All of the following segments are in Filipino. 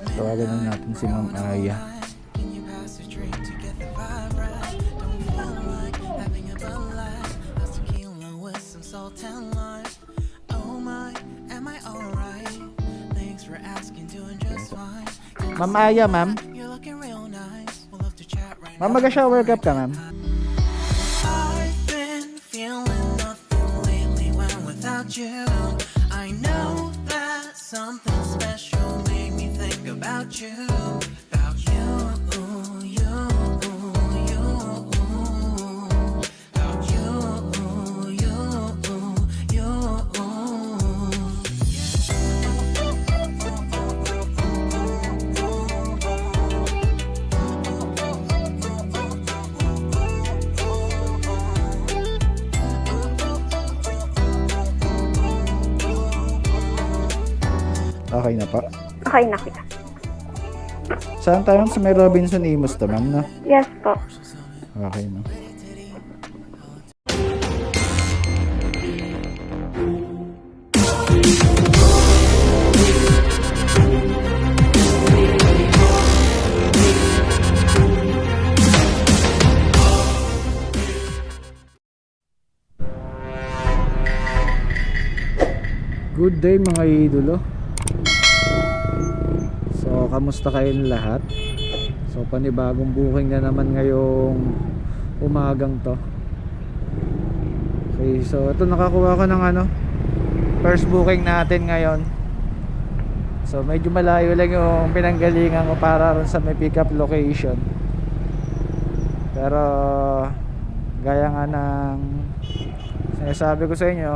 Tawagan na natin si Ma'am Aya. Ma'am Aya, ma'am. Ma'am, mag-shower cap ka, ma'am. I've been feeling nothing lately when without you. I know that something special made me think about you. About you, you, you. About you, you, you. Okay na pa. Okay na kita. Saan tayo? Sa may Robinson Imus to, ma'am, no? Yes po. Okay, no? Good day mga idolo. So, kamusta kayong lahat? So, panibagong booking na naman ngayong umagang to. Okay, so ito nakakuha ko ng first booking natin ngayon. So, medyo malayo lang yung pinanggalingan ko para rin sa may pick up location. Pero gaya nga ng sinasabi ko sa inyo,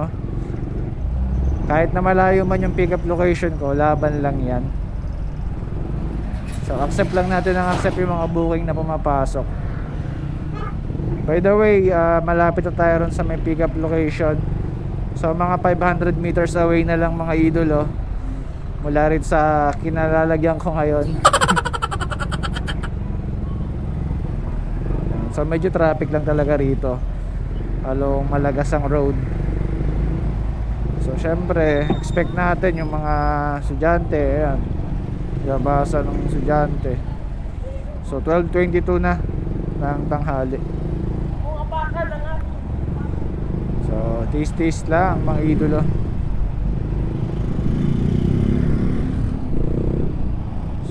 kahit na malayo man yung pick up location ko, laban lang yan. So accept lang natin ang accept yung mga booking na pumapasok. By the way, malapit na tayo ron sa may pick up location. So mga 500 meters away na lang mga idolo mula rin sa kinalalagyan ko ngayon. So medyo traffic lang talaga rito along Malagasang Road. So syempre expect natin yung mga estudyante, ayan, gabasa ng estudyante. So 12:22 na ng tanghali. So taste lang mga idolo.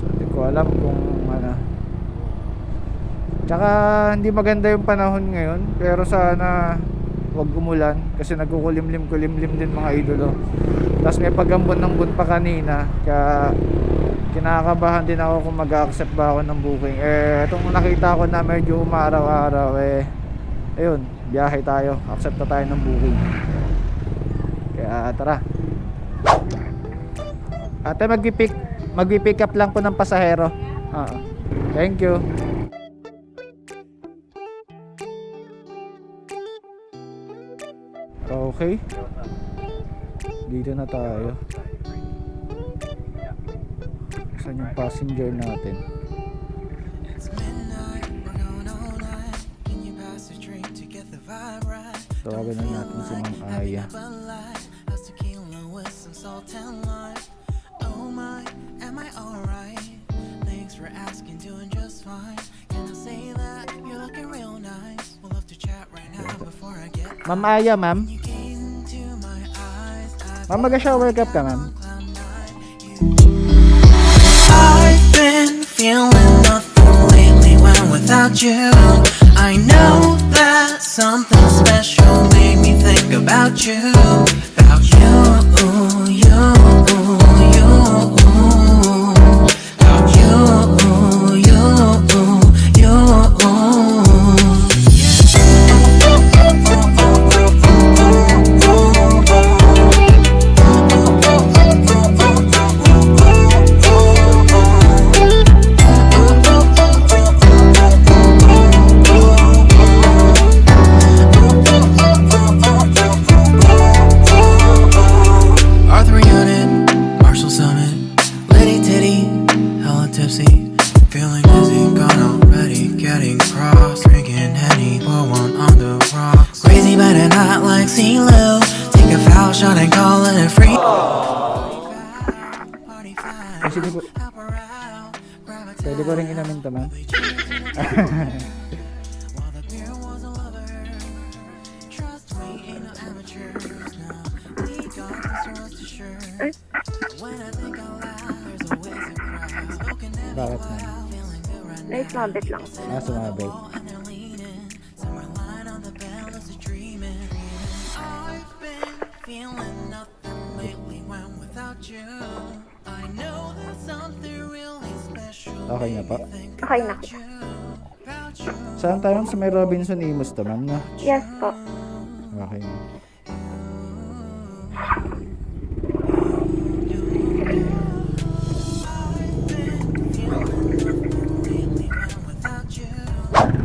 So hindi ko alam kung tsaka hindi maganda yung panahon ngayon, pero sana wag umulan kasi nagkukulimlim-kulimlim din mga idolo. Tapos may pagambon ng buwan pa kanina, kaya kinakabahan din ako kung mag-accept ba ako ng booking. Itong nakita ko na medyo umaraw-araw, ayun, biyahe tayo, accept na tayo ng booking. Kaya tara. Ate, magpi-pick up lang po ng pasahero. Thank you. Okay, dito na tayo. Saan yung passenger natin? Tawagan na natin si Ma'am Aya. Ma'am Aya, ma'am. Ma'am, mag-shower cap ka, ma'am. I've been feeling nothing lately when without you. I know that something special made me think about you. About you, you, you. About you, you, you. Sige po. Pwede ko rin inamin to, ma'am. While the beer was a lover. Trust me, ain't no amateurs. No, we got this rust assured. When I think out loud, there's always a crowd. Spoken never Bakit, out, ma'am? feeling good right Ay, sumabit lang. Sumabit. and they're leaning. Somewhere lying on the bed, lucid dreaming. I've been feeling nothing lately when without you. I know there's something really special. Okay na po. Okay na. About you. Saan tayo sa may Robinson Imus to, ma'am, no? Yes po. Okay.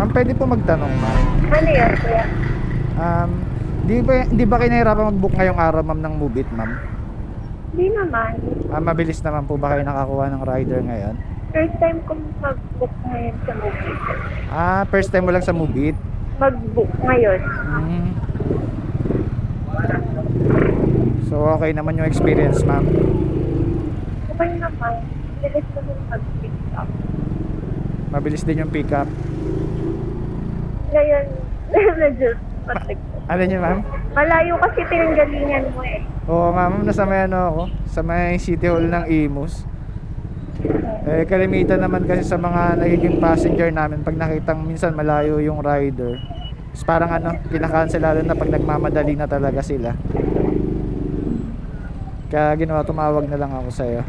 Ma'am, pwede po magtanong, ma'am. Ano yun, kuya? Di ba kayo nahirapan mag-book ngayong araw, ma'am, ng Mubit, ma'am? Hindi naman. Mabilis naman po ba kayo nakakuha ng rider ngayon? First time ko mag-book ngayon sa movie. First time mo lang sa Mubit? Mag-book ngayon. Hmm. So, okay naman yung experience, ma'am. Okay naman. Bilis naman mag-pick up. Mabilis din yung pick up. Ngayon, medyo patig. Ano niyo, ma'am? Malayo kasi pinanggalingan mo eh. Oo nga, ma'am, nasa may ano ako, sa may City Hall ng Imus. Kalimitan naman kasi sa mga nagiging passenger namin, pag nakitang minsan malayo yung rider, is parang ano, kinakancel lalo na pag nagmamadali na talaga sila. Kaya ginawa, tumawag na lang ako sa'yo.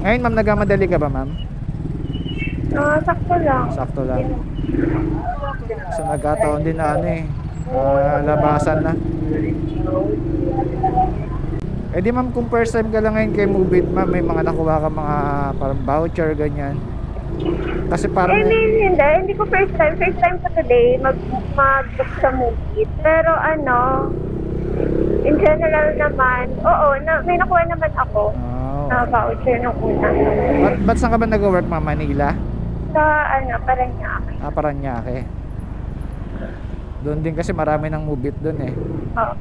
Ngayon, ma'am, nagmamadali ka ba, ma'am? Sakto lang. Sakto lang. So nagkataon din na ano eh, labasan na. Di ma'am, kung first time ka lang ngayon kay Mubit, ma'am, may mga nakuha ka mga parang voucher, ganyan. Kasi parang Hindi ko first time. First time ko today mag-book sa movie. Pero ano, in general naman, may nakuha naman ako na voucher nung una. Ba't saan ka ba nag-work, ma'am? Manila? Sa Paranaque. Paranaque. Doon din kasi marami ng Mubit doon eh. Oo.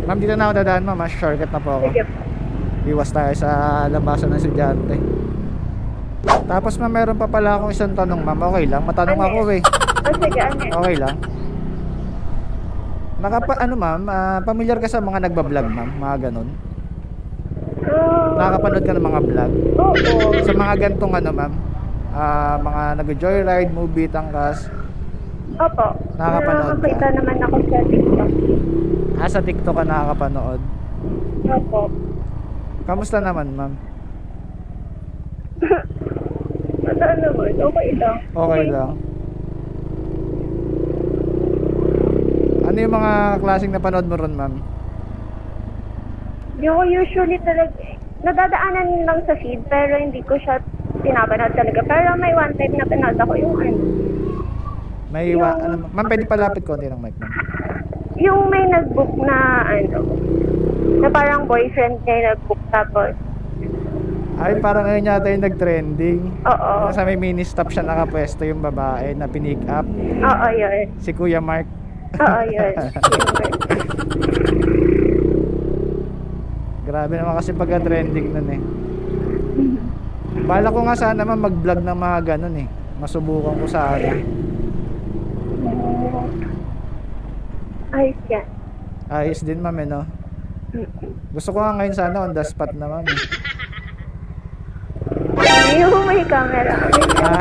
Ma'am, dito na ako dadaan, ma'am. Shortcut na po ako. Sige po. Iwas tayo sa labasan ng estudyante. Tapos ma'am, meron pa pala akong isang tanong, ma'am. Okay lang, matanong Ano ako eh. Sige, ano yun? Okay lang. Ma'am, pamilyar ka sa mga nagbablog, ma'am? Mga ganun. Nakakapanood ka ng mga vlog? Oo. Sa mga gantong ano, ma'am? Mga nag-joyride, movie, tangkas. Opo. Nakakapanood ka? Nakakita naman ako sa TikTok. Sa TikTok ka nakakapanood. Opo. Kamusta naman, ma'am? Ano naman? Okay lang. Okay lang. Ano yung mga klaseng napanood mo ron, ma'am? Hindi ko usually talaga, nadadaanan lang sa feed, pero hindi ko siya pinapanood talaga. Pero may one time na panood ako yung Ma'am, pwede palapit konti ng mic, ma'am. yung may nag-book na na parang boyfriend niya yung nag-book tapos, Ay, parang ngayon yata yung nag-trending. oo. Sa may mini stop siya nakapwesto yung babae na pinick up. Oo, yun. Si Kuya Mark. Oo, yun. Grabe naman kasi pagka-trending nun eh. Bala ko nga sana naman mag-vlog ng mga ganun eh. Masubukan ko sana. Ayos yan. Ayos din, ma'am, eh, no? Gusto ko nga ngayon sana on the spot na, ma'am. Yung may camera. Ha?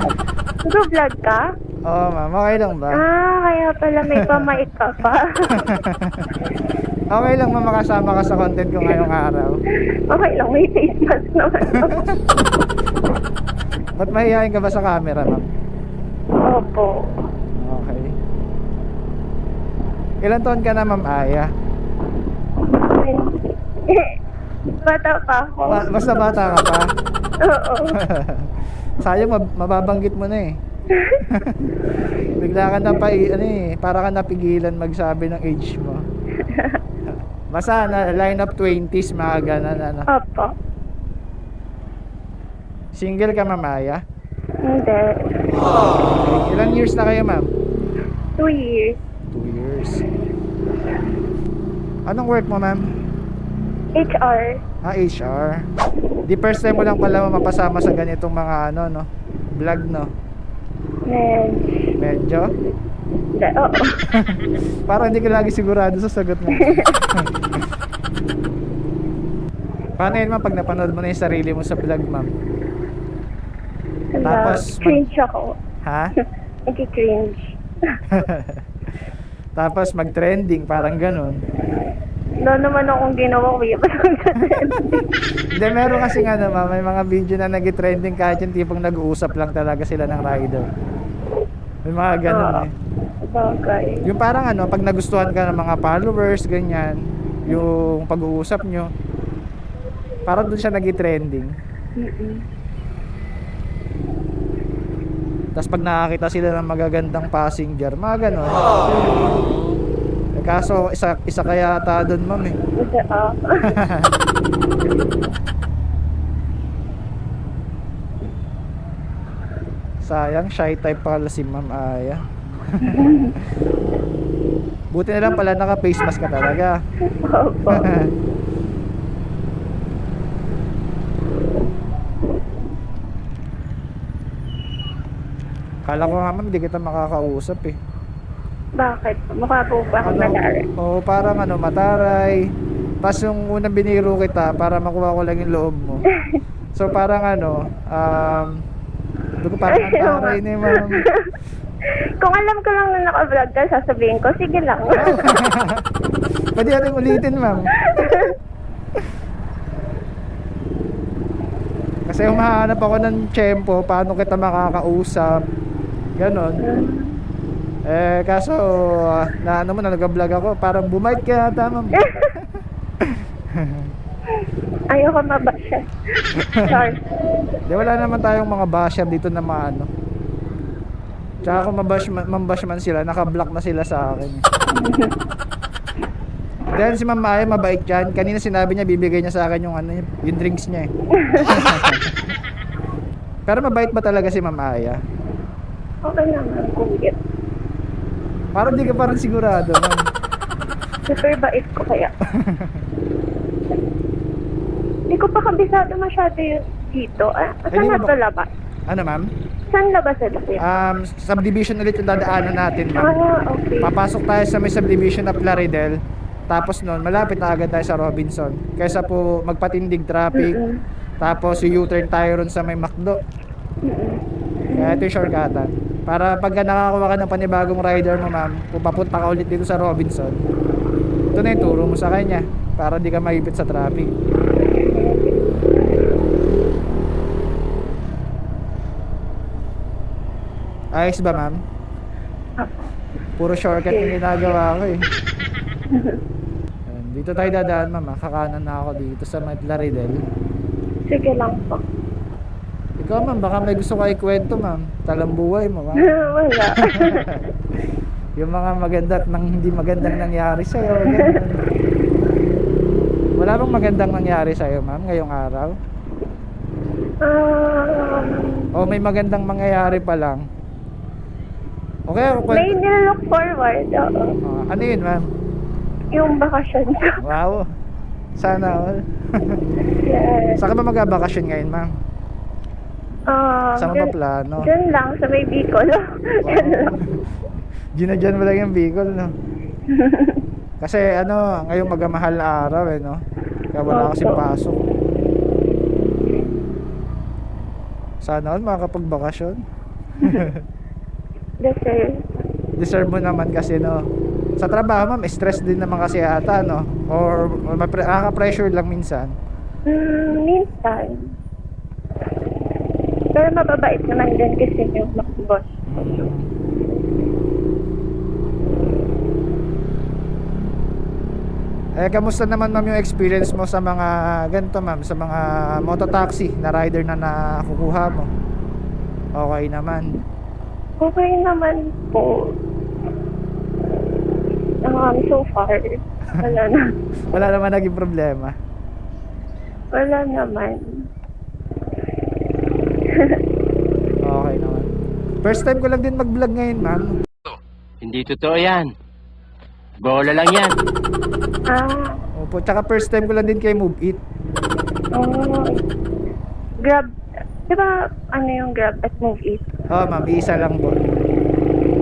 Nag-vlog ka? Oo, ma'am. Okay lang ba? Kaya pala may pamait ka pa. Okay lang, ma'am, makasama ka sa content ko ngayong araw. Okay lang, may face mask naman. Ba't mahihayin ka ba sa camera, ma'am? Opo. Okay. Ilan taon ka na, ma'am Aya? Bata pa ako. Basta bata ka pa? Oo. Sayang, mababanggit mo na eh. Bigla ka na para ka napigilan magsabi ng age mo. Basta na line up 20s, mga ganan, ano. Opo. Single ka, ma'am Aya? Hindi. Ilan years na kayo, ma'am? 2 years. 2 years. Anong work mo, ma'am? HR. HR. Di first time mo lang pala mapasama sa ganitong mga ano, no? Vlog, no? Medyo? Oo. Parang hindi ka lagi sigurado sa sagot mo. Paano yun, ma'am, pag napanood mo na yung sarili mo sa vlog, ma'am? Tapos, Cringe ako. Ha? Nag-cringe. Tapos mag-trending, parang ganun. Wala naman akong ginawa, kuya. Hindi, meron kasi nga naman, may mga video na nag-trending kahit yung tipong nag-uusap lang talaga sila ng rider. May mga ganun eh. Bagay. Yung parang ano, pag nagustuhan ka ng mga followers, ganyan, yung pag-uusap nyo, parang doon siya nag-trending. Tapos pag nakakita sila ng magagandang passenger, mga ganun. Eh, kaso, isa kaya ata doon, ma'am eh. Sayang, shy type pala si Ma'am Aya. Buti na lang pala naka-face mask ka talaga. Opo. Kala ko nga, ma'am, hindi kita makakausap eh. Bakit? Mukha po ba akong malari? Oo, parang ano, mataray. Tapos yung unang biniro kita para makuha ko lang yung loob mo. So parang ano, hindi ko parang mataray ni ma'am. Kung alam ko lang na naka-vlog ka, sasabihin ko, sige lang. Pwede natin ulitin, ma'am. Kasi humahanap ako ng tiyempo, paano kita makakausap. Ganon. Eh, kaso, na ano mo, na nag-vlog ako, parang bumait ka yata, ma'am. Ayoko mabasya. Sorry. Di, wala naman tayong mga basher dito na maano. Tsaka kung mambash man sila, naka-block na sila sa akin. Dahil si Ma'am Aya, mabait yan. Kanina sinabi niya, bibigay niya sa akin yung ano, yung drinks niya eh. Pero mabait ba talaga si Ma'am Aya? Okay naman, kuya. Parang di ka parang sigurado, ma'am. Super bait ko kaya. Hindi ko pa kabisado masyado yung dito. Saan na ito labas? Ano, ma'am? Saan labas ito? Subdivision ulit yung dadaanan natin, ma'am. Okay. Papasok tayo sa may subdivision na Plaridel. Tapos noon, malapit na agad tayo sa Robinson. Kaysa po magpatindig traffic. Tapos U-turn tayo ron sa may McDo. Kaya ito yung shortcutan. Para pagka nakakuha ka ng panibagong rider mo, ma'am, kung papunta ka ulit dito sa Robinson, ito na yung turo mo sa kanya. Para di ka maipit sa traffic. Ayos ba, ma'am? Puro shortcut yung ginagawa ko eh. Ayan, dito tayo dadaan, ma'am. Kakanan na ako dito sa Plaridel. Sige lang po. Ikaw, ma'am, baka may gusto ka ikwento, ma'am. Talambuhay mo, ma'am. Wala. Yung mga maganda at hindi magandang nangyari sa'yo. Ganun. Wala bang magandang nangyari sa'yo, ma'am, ngayong araw? O may magandang mangyayari pa lang? Okay, ako May nilook forward. Oo. ano yun, ma'am? Yung bakasyon ko. Wow. Sana all. Yes. Saan ka ba magbabakasyon ngayon, ma'am? Saan mo ba plano? Diyan lang, sa may Bicol. Diyan lang. Ginadyan mo lang yung Bicol, no? Kasi ano, ngayong magamahal na araw eh, no? Kaya wala kasing pasok. Sana all makakapagbakasyon. Deserve mo naman kasi, no? Sa trabaho, ma'am, stress din naman kasi ata, no? Or nakaka-pressure lang minsan. Minsan. Pero mababait naman din kasi yung boss. Eh, kamusta naman, ma'am, yung experience mo sa mga ganito, ma'am, sa mga mototaxi na rider na nakukuha mo? Okay naman. Okay naman po. So far, wala na. Wala naman naging problema. Wala naman. Okay naman. First time ko lang din mag-vlog ngayon, ma'am. Hindi totoo yan. Bola lang yan. Opo, tsaka first time ko lang din kay Move It. Oh, Grab. Di ba, ano yung Grab at Move It? Oo, ma'am, isa lang po.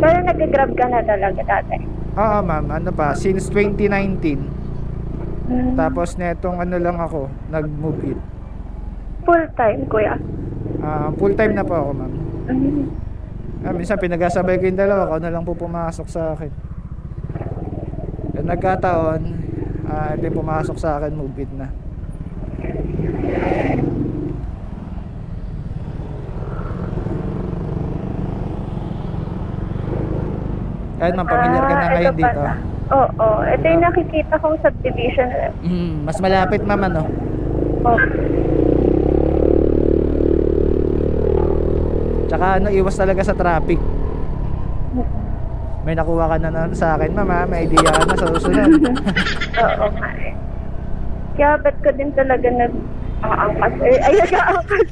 Pero nag-grab ka na talaga dati. Oo, ma'am, ano pa, since 2019. Hmm. Tapos netong ano lang ako, nag-move it. Full time, kuya. Full time na po ako, ma'am. Hmm. Minsan pinag-asabay ko yung dalawa, ako na lang po pumasok sa akin. Nagkataon, ito yung pumasok sa akin, move it na. Kahit ma'am, familiar ka na ngayon ito dito. pala. Oo, ito yung nakikita kong subdivision. Mas malapit ma'am, ano? Oh. Tsaka ano, iwas talaga sa traffic. May nakuha ka na sa akin ma'am, ha? May idea ka na sa susunod. Oo nga eh. Kaya ba't ko din talaga nag-aangkas? Ay, nag-aangkas.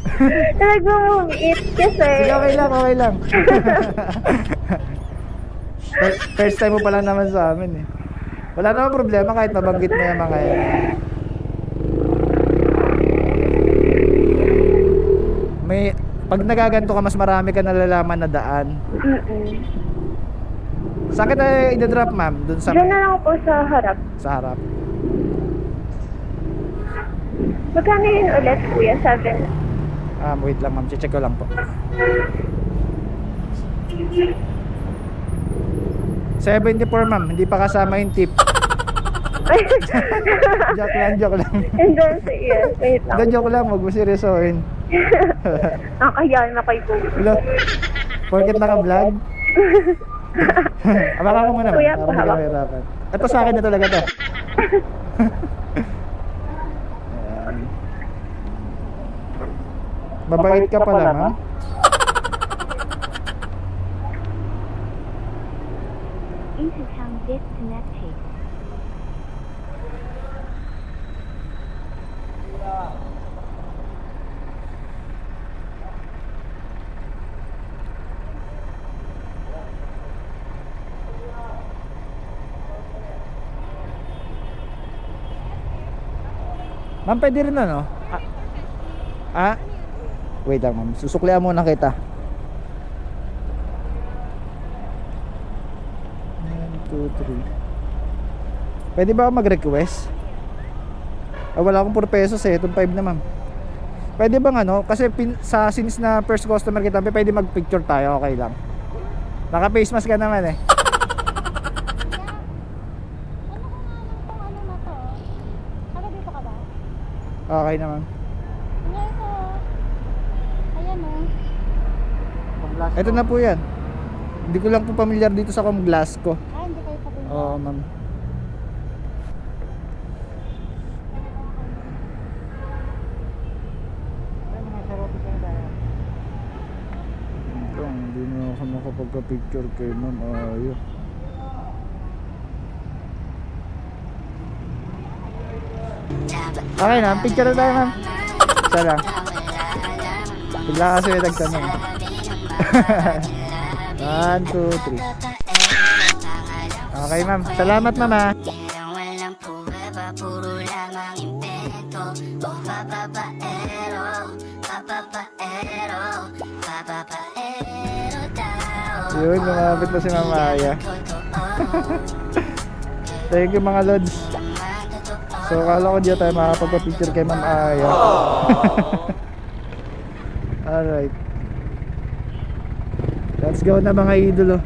Nag-move it kasi. Sige, okay lang, okay lang. First time mo pa lang naman sa amin eh. Wala naman problema kahit mabanggit mo yung mga yan. May, pag nagaganto ka, mas marami ka nalalaman na daan. Saan kita i-drop ma'am? Doon sa, Diyan na lang po sa harap. sa harap. Magkano yun ulit, kuya? 7. Wait lang ma'am, check ko lang po. 74 ma'am, hindi pa kasama yung tip. Joke lang. And then, yes, wait lang. Joke lang, huwag mo seryosohin. Nakakahiyan na kay po. Hello? Porket naka-vlog? Abaka ko muna ma'am, Kuya, para hindi ka pahawak. mahirapan. Ito sa akin na talaga to. Ayan. Mabait ka pala ma'am. Intercom disconnected. Ma'am, pwede rin ano? Wait lang ma'am, susuklihan muna kita. 1, 2, 3. Pwede ba ako mag-request? Wala akong 4 pesos eh, itong 5 na ma'am. Pwede bang ano, kasi since na first customer kita, pwede mag-picture tayo, okay lang. Naka-face mask ka naman eh. Ano na to? Taga dito ka ba? Okay na ma'am. Nga ito. Ayan o. Ito na po yan. Hindi ko lang po familiar dito sa glass ko. Hindi kayo patuloy. Oo ma'am. Ito, hindi na ako makapagka-picture kay ma'am. Ayaw. Okay na, picture na tayo ma'am. Isa lang. Bigla kasi may nagtanong. 1, 2, 3. Okay ma'am, salamat ma'am ha. Walang pruweba, puro lamang invento. Oh, papapaero daw. Yun, lumapit na si Ma'am Aya. Thank you mga lods. So kala ko di tayo makapagpa-picture kay Ma'am Aya. Alright. Let's go na mga idolo.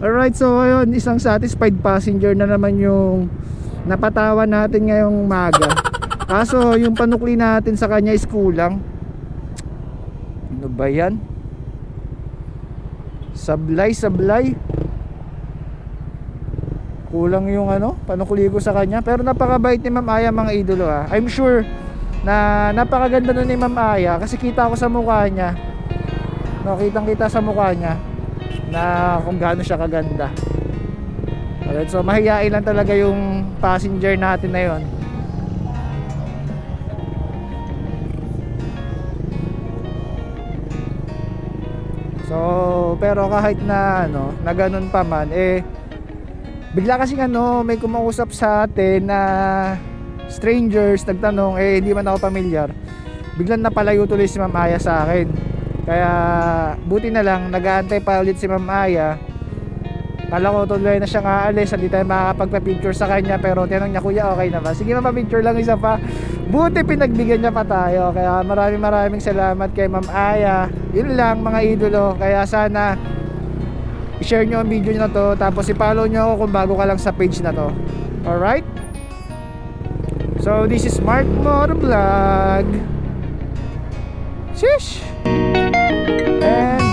Alright, so ayun, isang satisfied passenger na naman yung napatawan natin ngayong maga. Kaso yung panukli natin sa kanya is kulang. Ano ba yan? Sablay. Kulang yung ano, panukli ko sa kanya. Pero napakabait ni Ma'am Aya mga idolo ha. I'm sure na napakaganda nun ni Ma'am Aya kasi kita ko sa mukha niya. No, kitang-kita sa mukha niya na kung gaano siya kaganda. Alright, so mahiyain lang talaga yung passenger natin na yon. So pero kahit na ano, na ganun pa man Bigla kasing may kumausap sa atin na strangers, nagtanong, hindi man ako pamilyar. Biglang napalayo tuloy si Ma'am Aya sa akin. Kaya buti na lang, nag-aantay pa ulit si Ma'am Aya. Kala ko tuloy na siyang aalis, hindi tayo makakapagpa-picture sa kanya. Pero tinanong niya, kuya okay na ba? Sige, mapapicture lang isa pa. Buti pinagbigyan niya pa tayo. Kaya maraming salamat kay Ma'am Aya. Yun lang mga idolo. Kaya sana i-share nyo ang video na to, tapos i-follow nyo ako kung bago ka lang sa page na to. Alright? So this is Mark Motovlog. Shish! And